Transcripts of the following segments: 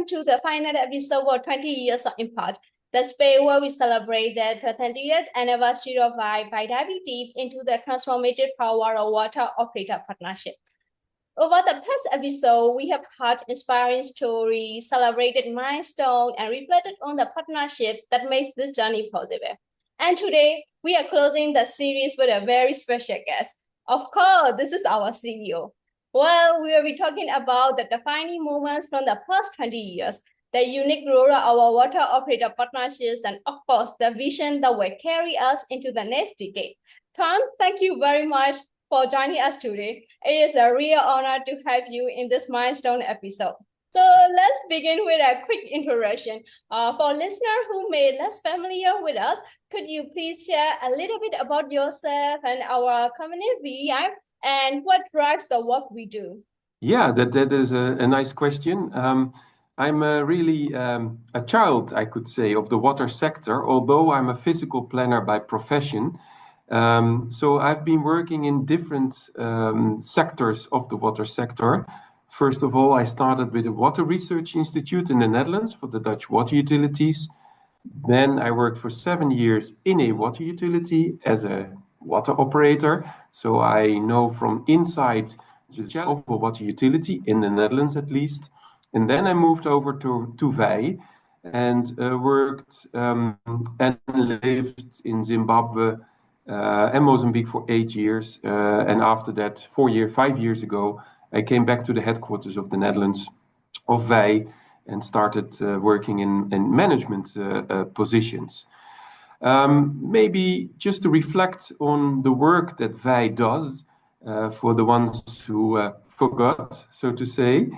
welcome to the final episode of 20 Years of Impact, the space where we celebrate the 20th anniversary of WOPs by diving deep into the transformative power of water operator partnership. Over the past episode, we have heard inspiring stories, celebrated milestones, and reflected on the partnership that makes this journey possible. And today, we are closing the series with a very special guest. Of course, this is our CEO. Well, we will be talking about the defining moments from the past 20 years, the unique role of our water operator partnerships, and of course, the vision that will carry us into the next decade. Toine, thank you very much for joining us today. It is a real honor to have you in this milestone episode. So let's begin with a quick introduction. For listeners who may be less familiar with us, could you please share a little bit about yourself and our company, WEI, and what drives the work we do? Yeah, that is a nice question. I'm really a child, I could say, of the water sector, although I'm a physical planner by profession. So I've been working in different sectors of the water sector. First of all, I started with a water research institute in the Netherlands for the Dutch water utilities. Then I worked for 7 years in a water utility as a water operator. So I know from inside the challenge of a water utility, in the Netherlands at least. And then I moved over to WEI and worked and lived in Zimbabwe and Mozambique for 8 years. And after that, 5 years ago, I came back to the headquarters of the Netherlands, of WEI, and started working in management positions. Maybe just to reflect on the work that WEI does, for the ones who forgot, so to say.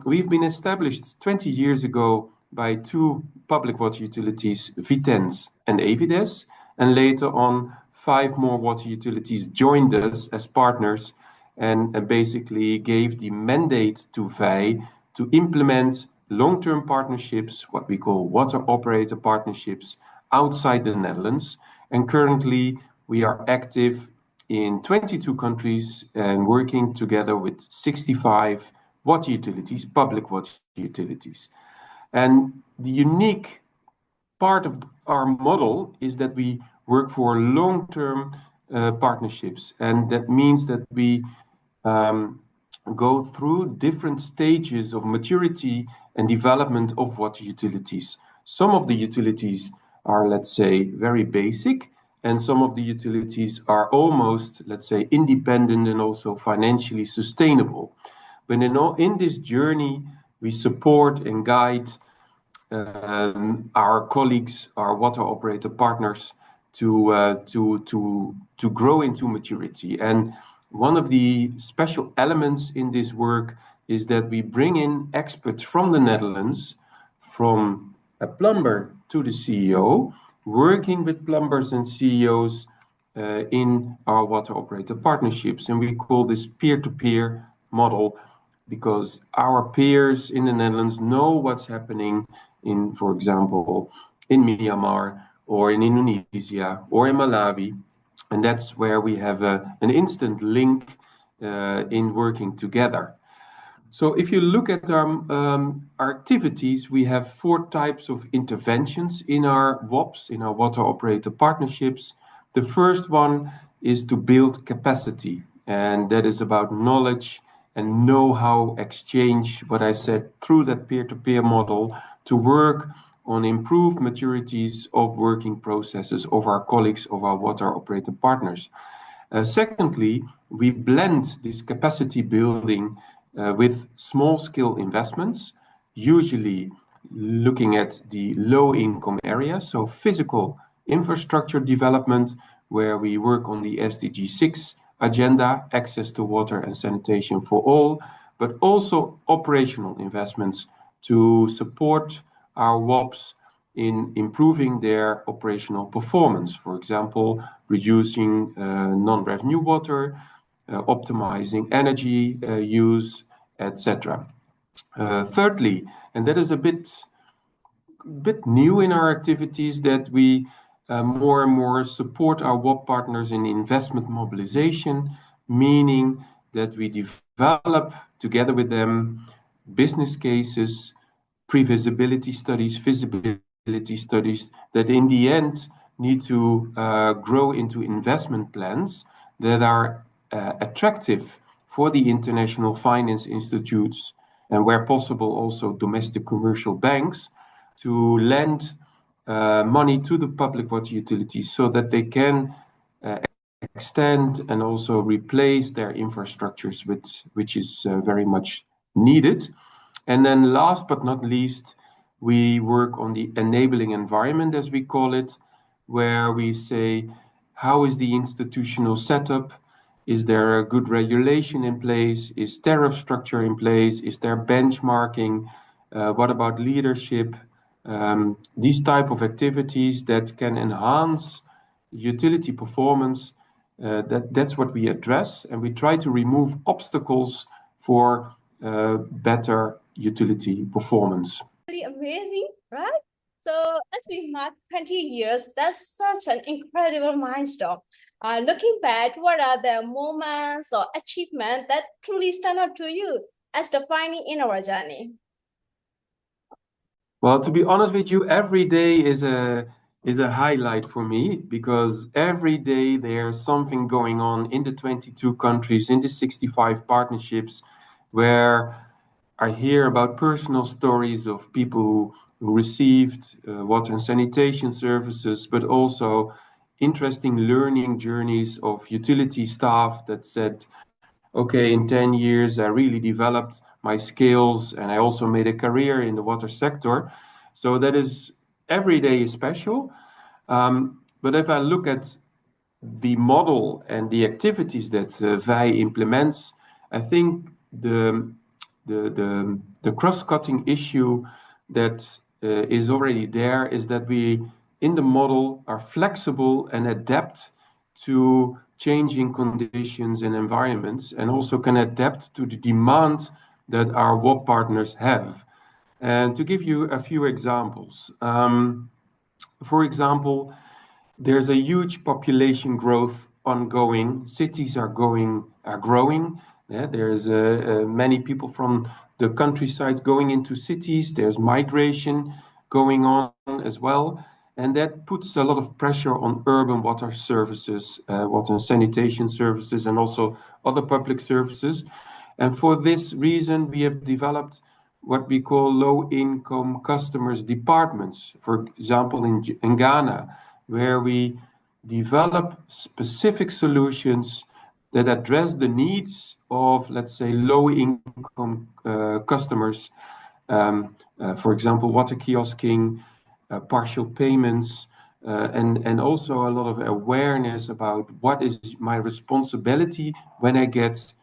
We've been established 20 years ago by 2 public water utilities, Vitens and Evides, and later on 5 more water utilities joined us as partners and basically gave the mandate to WEI to implement long-term partnerships, what we call water operator partnerships, outside the Netherlands. And currently we are active in 22 countries and working together with 65 water utilities, public water utilities. And the unique part of our model is that we work for long-term partnerships. And that means that we go through different stages of maturity and development of water utilities. Some of the utilities are, let's say, very basic, and some of the utilities are almost, let's say, independent and also financially sustainable. But in this journey, we support and guide our colleagues, our water operator partners, to grow into maturity. And one of the special elements in this work is that we bring in experts from the Netherlands, from a plumber to the CEO, working with plumbers and CEOs in our water operator partnerships. And we call this peer-to-peer model because our peers in the Netherlands know what's happening in, for example, in Myanmar or in Indonesia or in Malawi. And that's where we have an instant link in working together. So if you look at our activities, we have 4 types of interventions in our WOPs, in our water operator partnerships. The first one is to build capacity, and that is about knowledge and know-how exchange, what I said, through that peer-to-peer model to work on improved maturities of working processes of our colleagues, of our water operator partners. Secondly, we blend this capacity building with small-scale investments, usually looking at the low-income areas, so physical infrastructure development, where we work on the SDG 6 agenda, access to water and sanitation for all, but also operational investments to support our WOPs in improving their operational performance. For example, reducing non-revenue water, optimizing energy use, etc. Thirdly, and that is a bit new in our activities, that we more and more support our WOP partners in investment mobilization, meaning that we develop together with them business cases, pre-visibility studies, feasibility studies, that in the end need to grow into investment plans that are attractive for the international finance institutes, and where possible also domestic commercial banks, to lend money to the public water utilities so that they can extend and also replace their infrastructures, which is very much needed. And then last but not least, we work on the enabling environment, as we call it, where we say, how is the institutional setup? Is there a good regulation in place? Is tariff structure in place? Is there benchmarking? What about leadership? These type of activities that can enhance utility performance, that's what we address, and we try to remove obstacles for better utility performance. Really amazing, right? So as we mark 20 years, that's such an incredible milestone. Looking back, what are the moments or achievements that truly stand out to you as defining in our journey? Well, to be honest with you, every day is a highlight for me, because every day there's something going on in the 22 countries, in the 65 partnerships, where I hear about personal stories of people who received water and sanitation services, but also interesting learning journeys of utility staff that said, okay, in 10 years, I really developed my skills and I also made a career in the water sector. So that is, every day is special. But if I look at the model and the activities that VAI implements, I think the cross-cutting issue that is already there is that we, in the model, are flexible and adapt to changing conditions and environments, and also can adapt to the demand that our WOP partners have. And to give you a few examples, for example, there's a huge population growth ongoing. Cities are growing. Yeah, there's many people from the countryside going into cities. There's migration going on as well, and that puts a lot of pressure on urban water services, water and sanitation services, and also other public services. And for this reason, we have developed what we call low-income customers departments, for example, in Ghana, where we develop specific solutions that address the needs of, let's say, low-income customers. For example, water kiosking, partial payments, and also a lot of awareness about what is my responsibility when I get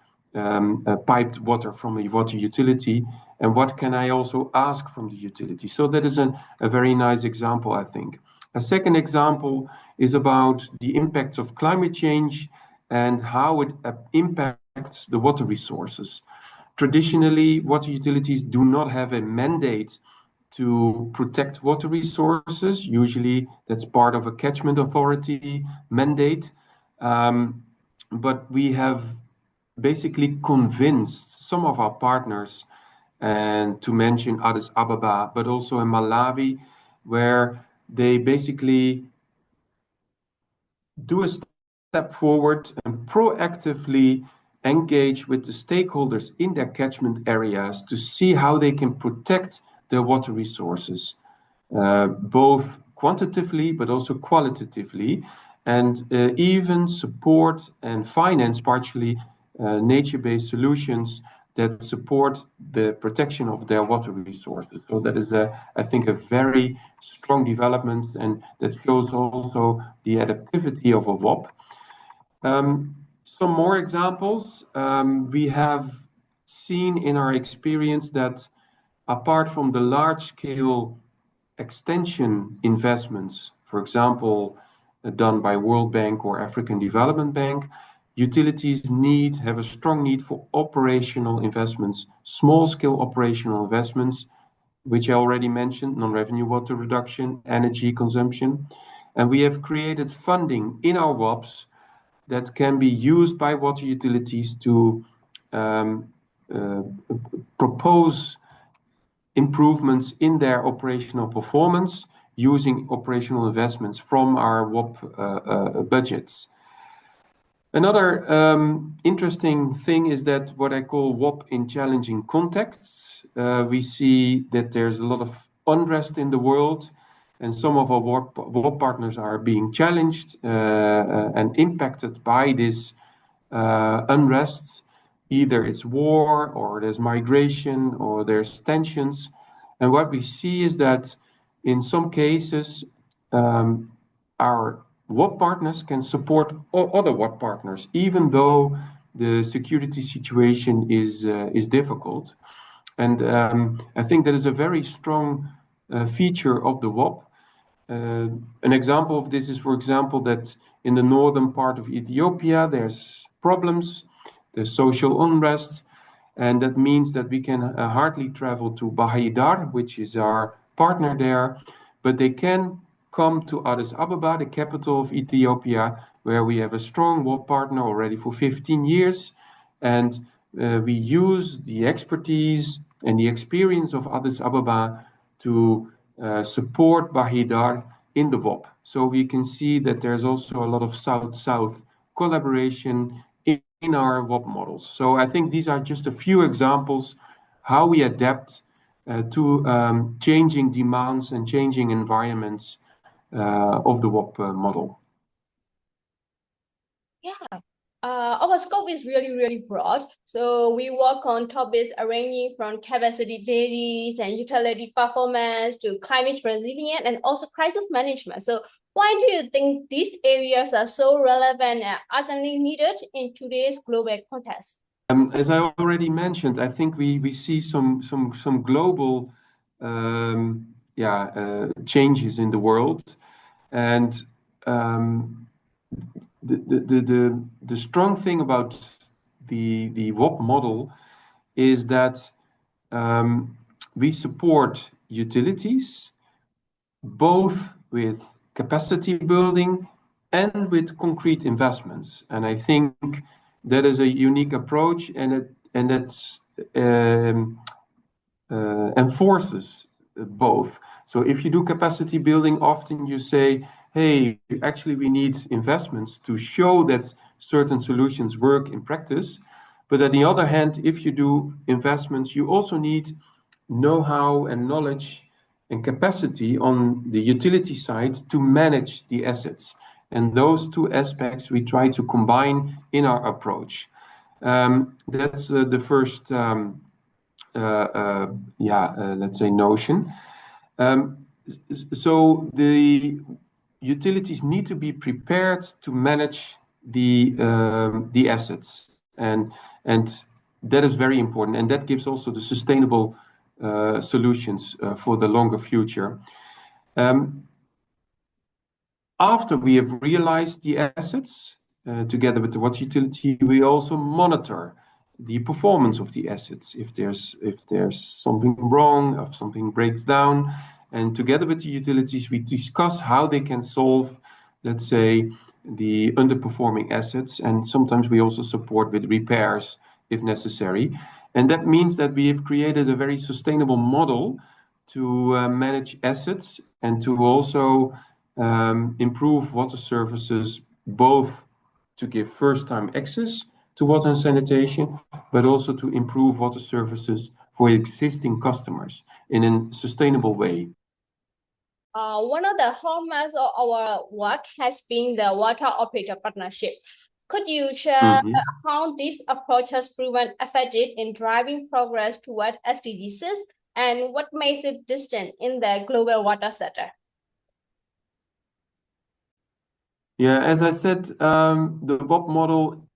piped water from a water utility, and what can I also ask from the utility. So that is a very nice example, I think. A second example is about the impacts of climate change and how it impacts the water resources. Traditionally, water utilities do not have a mandate to protect water resources. Usually that's part of a catchment authority mandate. But we have basically convinced some of our partners, and to mention Addis Ababa, but also in Malawi, where they basically do a step forward and proactively engage with the stakeholders in their catchment areas to see how they can protect their water resources, both quantitatively but also qualitatively, and even support and finance partially nature-based solutions that support the protection of their water resources. So that is, I think, a very strong development, and that shows also the adaptivity of a WOP. Some more examples. We have seen in our experience that apart from the large-scale extension investments, for example, done by World Bank or African Development Bank, utilities have a strong need for operational investments, small-scale operational investments, which I already mentioned, non-revenue water reduction, energy consumption. And we have created funding in our WOPs that can be used by water utilities to propose improvements in their operational performance using operational investments from our WOP budgets. Another interesting thing is that what I call WOP in challenging contexts. We see that there's a lot of unrest in the world, and some of our WOP partners are being challenged and impacted by this unrest. Either it's war, or there's migration, or there's tensions. And what we see is that in some cases, our WOP partners can support other WOP partners, even though the security situation is difficult. And I think that is a very strong feature of the WOP. An example of this is, for example, that in the northern part of Ethiopia, there's problems, there's social unrest, and that means that we can hardly travel to Bahidar, which is our partner there, but they can come to Addis Ababa, the capital of Ethiopia, where we have a strong WOP partner already for 15 years, and we use the expertise and the experience of Addis Ababa to support Bahidar in the WOP. So we can see that there's also a lot of South-South collaboration in our WOP models. So I think these are just a few examples how we adapt to changing demands and changing environments of the WOP model. Yeah. Our scope is really broad. So we work on topics ranging from capacity building and utility performance to climate resilience and also crisis management. So why do you think these areas are so relevant and urgently needed in today's global context? As I already mentioned, I think we see some global changes in the world, and the strong thing about the WOP model is that we support utilities both with capacity building and with concrete investments. And I think that is a unique approach, and that enforces both. So if you do capacity building, often you say, hey, actually we need investments to show that certain solutions work in practice. But on the other hand, if you do investments, you also need know-how and knowledge and capacity on the utility side to manage the assets. And those two aspects we try to combine in our approach. That's the first, let's say, notion. So the utilities need to be prepared to manage the assets, and that is very important, and that gives also the sustainable solutions for the longer future. After we have realized the assets, together with the water utility, we also monitor the performance of the assets. If there's something wrong, if something breaks down, and together with the utilities, we discuss how they can solve, let's say, the underperforming assets, and sometimes we also support with repairs if necessary. And that means that we have created a very sustainable model to manage assets and to also improve water services, both to give first-time access to water and sanitation, but also to improve water services for existing customers in a sustainable way. One of the hallmarks of our work has been the water operator partnership. Could you share how this approach has proven effective in driving progress toward SDGs and what makes it distinct in the global water sector? Yeah, as I said, the WOP model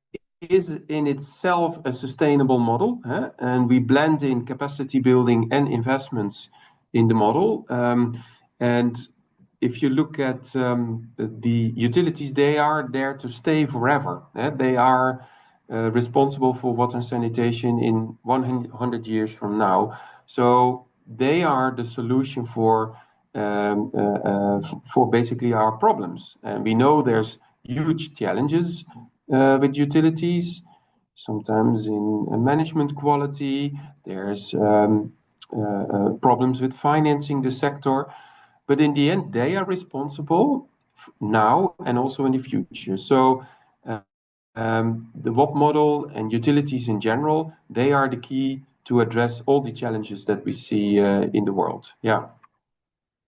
is in itself a sustainable model, and we blend in capacity building and investments in the model. And if you look at the utilities, they are there to stay forever. They are responsible for water and sanitation in 100 years from now. So they are the solution for basically our problems. And we know there's huge challenges with utilities, sometimes in management quality. There's problems with financing the sector. But in the end, they are responsible now and also in the future. So the WOP model and utilities in general, they are the key to address all the challenges that we see in the world. Yeah.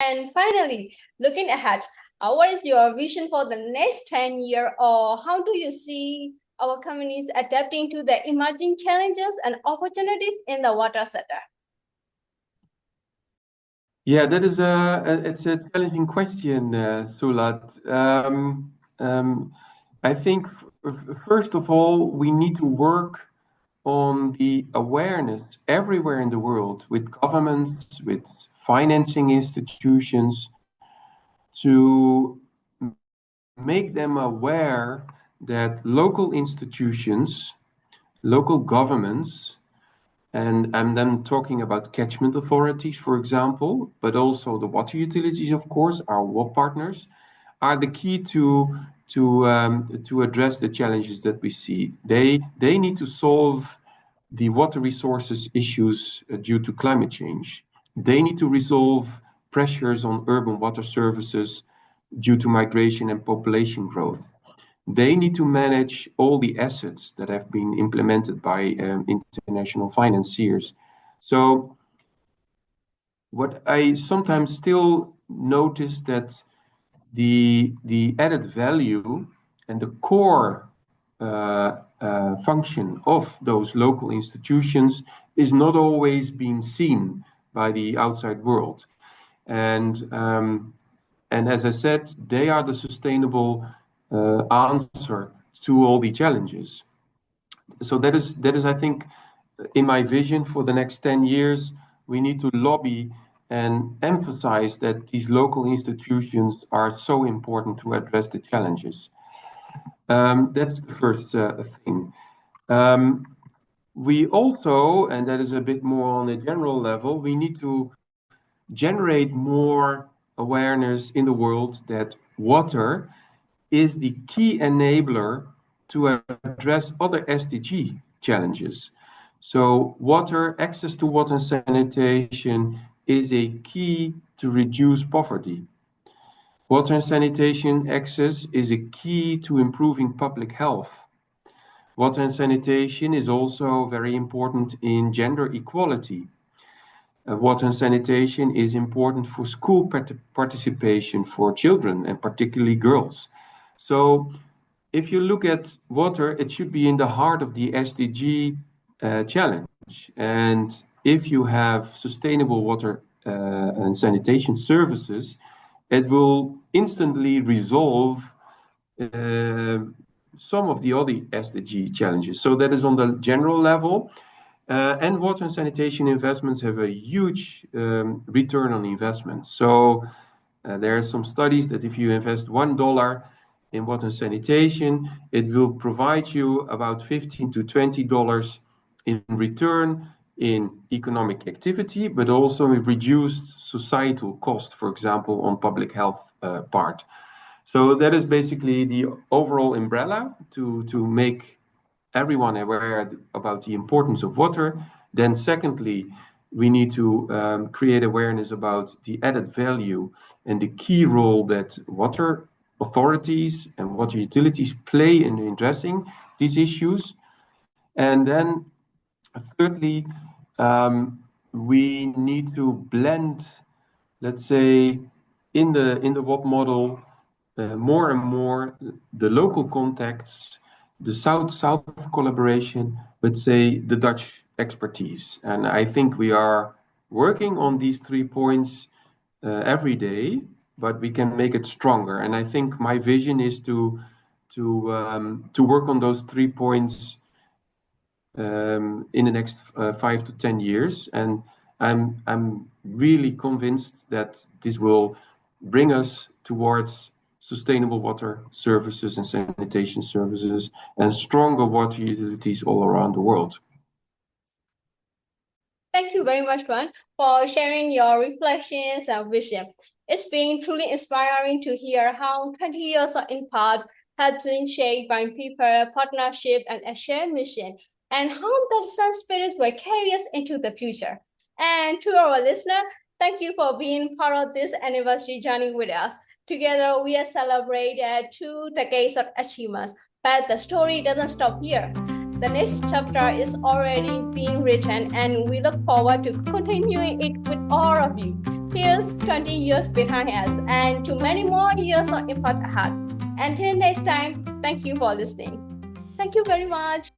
And finally, looking ahead, what is your vision for the next 10 years, or how do you see our companies adapting to the emerging challenges and opportunities in the water sector? Yeah, that is it's a challenging question, Sulat. I think first of all, we need to work on the awareness everywhere in the world with governments, with financing institutions, to make them aware that local institutions, local governments, and I'm then talking about catchment authorities, for example, but also the water utilities, of course, our WOP partners, are the key to address the challenges that we see. They need to solve the water resources issues due to climate change. They need to resolve pressures on urban water services due to migration and population growth. They need to manage all the assets that have been implemented by international financiers. So what I sometimes still notice that the added value and the core function of those local institutions is not always being seen by the outside world. And as I said, they are the sustainable answer to all the challenges. So that is, I think, in my vision for the next 10 years, we need to lobby and emphasize that these local institutions are so important to address the challenges. That's the first thing. We also, and that is a bit more on a general level, we need to generate more awareness in the world that water is the key enabler to address other SDG challenges. So water, access to water and sanitation is a key to reduce poverty. Water and sanitation access is a key to improving public health. Water and sanitation is also very important in gender equality. Water and sanitation is important for school participation for children, and particularly girls. So if you look at water, it should be in the heart of the SDG challenge. And if you have sustainable water and sanitation services, it will instantly resolve some of the other SDG challenges. So that is on the general level. And water and sanitation investments have a huge return on investment. So there are some studies that if you invest $1 in water and sanitation, it will provide you about $15 to $20 in return in economic activity, but also in reduced societal cost, for example, on public health part. So that is basically the overall umbrella to make everyone aware about the importance of water. Then secondly, we need to create awareness about the added value and the key role that water authorities and water utilities play in addressing these issues. And then thirdly, we need to blend, let's say, in the WOP model, more and more the local contacts, the South-South collaboration, but say the Dutch expertise. And I think we are working on these 3 points every day, but we can make it stronger. And I think my vision is to work on those 3 points in the next 5 to 10 years. And I'm really convinced that this will bring us towards sustainable water services and sanitation services and stronger water utilities all around the world. Thank you very much, Toine, for sharing your reflections and vision. It's been truly inspiring to hear how 20 years of impact has been shaped by people, partnership, and a shared mission, and how that same spirit will carry us into the future. And to our listener, thank you for being part of this anniversary journey with us. Together, we have celebrated 2 decades of achievements, but the story doesn't stop here. The next chapter is already being written, and we look forward to continuing it with all of you. Here's 20 years behind us, and to many more years of impact ahead. Until next time, thank you for listening. Thank you very much.